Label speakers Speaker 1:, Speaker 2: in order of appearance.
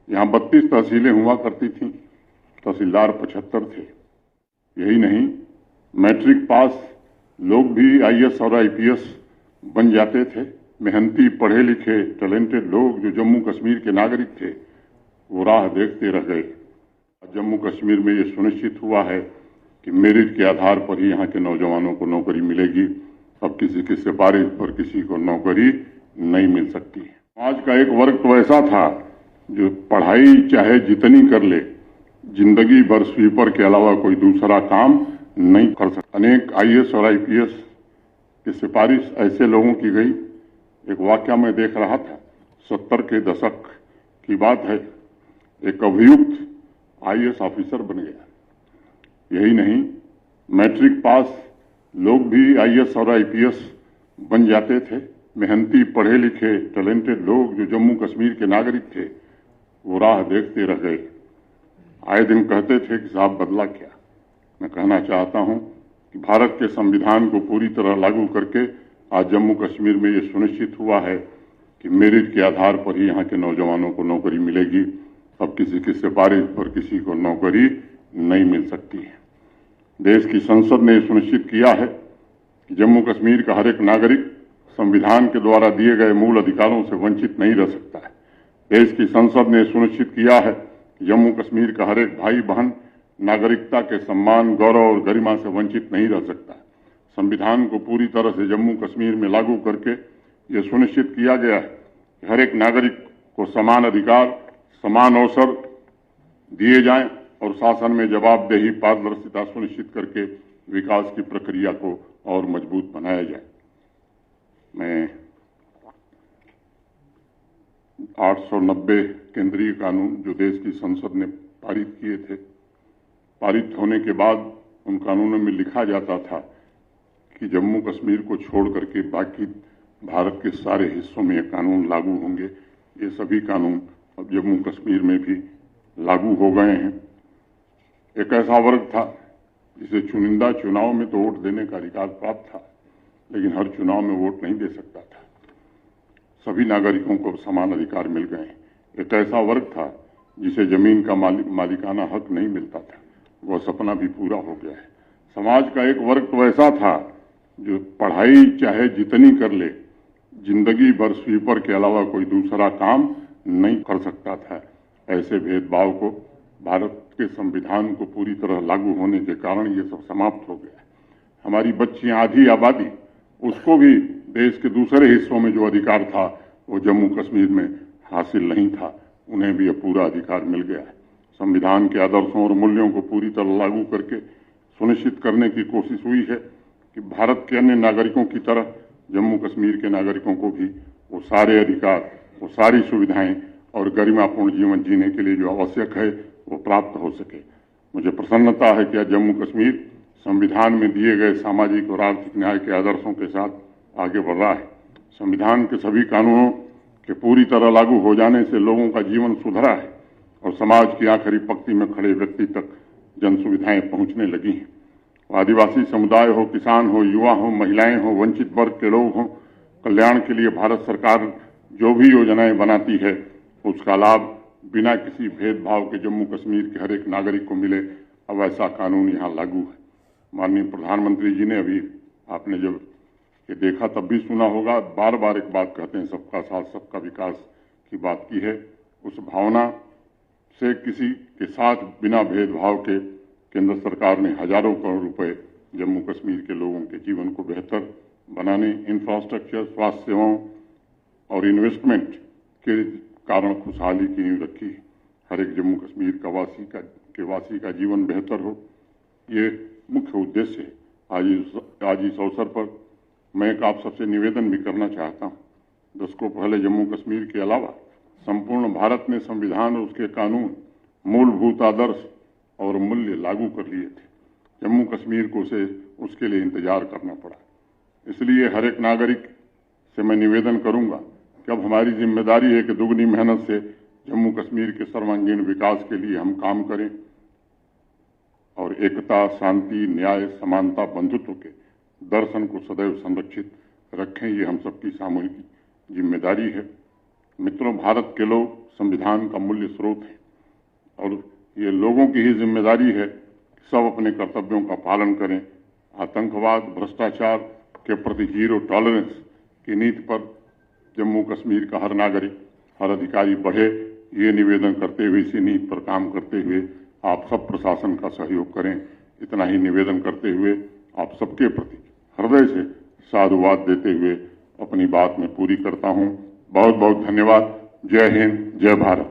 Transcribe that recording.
Speaker 1: यहाँ 32 तहसीलें हुआ करती थीं, तहसीलदार 75 थे। यही नहीं, मैट्रिक पास लोग भी आईएएस और आईपीएस बन जाते थे। मेहनती, पढ़े लिखे, टैलेंटेड लोग जो जम्मू कश्मीर के नागरिक थे, वो राह देखते रह गए। जम्मू कश्मीर में ये सुनिश्चित हुआ है कि मेरिट के आधार पर ही यहाँ के नौजवानों को नौकरी मिलेगी। अब किसी की सिफारिश पर किसी को नौकरी नहीं मिल सकती। समाज का एक वर्ग तो ऐसा था जो पढ़ाई चाहे जितनी कर ले, जिंदगी भर स्वीपर के अलावा कोई दूसरा काम नहीं कर सकता। अनेक आईएएस और आईपीएस की सिफारिश ऐसे लोगों की गई। एक वाकया में देख रहा था, 70 के दशक की बात है, एक अभियुक्त आईएएस ऑफिसर बन गया। यही नहीं, मैट्रिक पास लोग भी आईएएस और आईपीएस बन जाते थे। मेहनती, पढ़े लिखे, टैलेंटेड लोग जो जम्मू कश्मीर के नागरिक थे, वो राह देखते रह गए। आए दिन कहते थे कि साहब बदला क्या। मैं कहना चाहता हूं कि भारत के संविधान को पूरी तरह लागू करके आज जम्मू कश्मीर में ये सुनिश्चित हुआ है कि मेरिट के आधार पर ही यहाँ के नौजवानों को नौकरी मिलेगी। अब किसी की सिफारिश पर किसी को नौकरी नहीं मिल सकती है। देश की संसद ने सुनिश्चित किया है कि जम्मू कश्मीर का हर एक नागरिक संविधान के द्वारा दिए गए मूल अधिकारों से वंचित नहीं रह सकता है। देश की संसद ने सुनिश्चित किया है कि जम्मू कश्मीर का हर एक भाई बहन नागरिकता के सम्मान, गौरव और गरिमा से वंचित नहीं रह सकता है। संविधान को पूरी तरह से जम्मू कश्मीर में लागू करके ये सुनिश्चित किया गया है कि हर एक नागरिक को समान अधिकार, समान अवसर दिए जाएं और शासन में जवाबदेही, पारदर्शिता सुनिश्चित करके विकास की प्रक्रिया को और मजबूत बनाया जाए। मैं 890 केंद्रीय कानून जो देश की संसद ने पारित किए थे, पारित होने के बाद उन कानूनों में लिखा जाता था कि जम्मू कश्मीर को छोड़ करके बाकी भारत के सारे हिस्सों में ये कानून लागू होंगे। ये सभी कानून अब जम्मू कश्मीर में भी लागू हो गए हैं। एक ऐसा वर्ग था जिसे चुनिंदा चुनाव में तो वोट देने का अधिकार प्राप्त था, लेकिन हर चुनाव में वोट नहीं दे सकता था। सभी नागरिकों को समान अधिकार मिल गए हैं। एक ऐसा वर्ग था जिसे जमीन का मालिकाना हक नहीं मिलता था, वह सपना भी पूरा हो गया है। समाज का एक वर्ग तो ऐसा था जो पढ़ाई चाहे जितनी कर ले, जिंदगी भर स्वीपर के अलावा कोई दूसरा काम नहीं कर सकता था। ऐसे भेदभाव को भारत के संविधान को पूरी तरह लागू होने के कारण ये सब समाप्त हो गया है। हमारी बच्चियां, आधी आबादी, उसको भी देश के दूसरे हिस्सों में जो अधिकार था वो जम्मू कश्मीर में हासिल नहीं था, उन्हें भी अब पूरा अधिकार मिल गया है। संविधान के आदर्शों और मूल्यों को पूरी तरह लागू करके सुनिश्चित करने की कोशिश हुई है कि भारत के अन्य नागरिकों की तरह जम्मू कश्मीर के नागरिकों को भी वो सारे अधिकार, वो सारी सुविधाएं और गरिमापूर्ण जीवन जीने के लिए जो आवश्यक है वो प्राप्त हो सके। मुझे प्रसन्नता है कि आज जम्मू कश्मीर संविधान में दिए गए सामाजिक और आर्थिक न्याय के आदर्शों के साथ आगे बढ़ रहा है। संविधान के सभी कानूनों के पूरी तरह लागू हो जाने से लोगों का जीवन सुधरा है और समाज की आखिरी पंक्ति में खड़े व्यक्ति तक जन सुविधाएं पहुंचने लगी हैं। आदिवासी समुदाय हो, किसान हो, युवा हो, महिलाएं हो, वंचित वर्ग के लोग हों, कल्याण के लिए भारत सरकार जो भी योजनाएं बनाती है उसका लाभ बिना किसी भेदभाव के जम्मू कश्मीर के हर एक नागरिक को मिले। अब ऐसा कानून यहाँ लागू है। माननीय प्रधानमंत्री जी ने अभी, आपने जब ये देखा तब भी सुना होगा, बार बार एक बात कहते हैं, सबका साथ सबका विकास की बात की है। उस भावना से किसी के साथ बिना भेदभाव के केंद्र सरकार ने हजारों करोड़ रुपए जम्मू कश्मीर के लोगों के जीवन को बेहतर बनाने, इंफ्रास्ट्रक्चर, स्वास्थ्य सेवाओं और इन्वेस्टमेंट के कारण खुशहाली की नींव रखी है। हर एक जम्मू कश्मीर का वासी का जीवन बेहतर हो, ये मुख्य उद्देश्य है। आज इस अवसर पर मैं एक आप सबसे निवेदन भी करना चाहता हूँ। दशकों पहले जम्मू कश्मीर के अलावा संपूर्ण भारत में संविधान और उसके कानून, मूलभूत आदर्श और मूल्य लागू कर लिए थे। जम्मू कश्मीर को उसके लिए इंतजार करना पड़ा। इसलिए हर एक नागरिक से मैं निवेदन करूंगा कि अब हमारी जिम्मेदारी है कि दुगनी मेहनत से जम्मू कश्मीर के सर्वांगीण विकास के लिए हम काम करें और एकता, शांति, न्याय, समानता, बंधुत्व के दर्शन को सदैव संरक्षित रखें। ये हम सबकी सामूहिक जिम्मेदारी है। मित्रों, भारत के लोग संविधान का मूल्य स्रोत है और ये लोगों की ही जिम्मेदारी है कि सब अपने कर्तव्यों का पालन करें। आतंकवाद, भ्रष्टाचार के प्रति जीरो टॉलरेंस की नीति पर जम्मू कश्मीर का हर नागरिक, हर अधिकारी बढ़े, ये निवेदन करते हुए, इसी नीति पर काम करते हुए आप सब प्रशासन का सहयोग करें। इतना ही निवेदन करते हुए आप सबके प्रति हृदय से साधुवाद देते हुए अपनी बात में पूरी करता हूं। बहुत बहुत धन्यवाद। जय हिंद, जय भारत।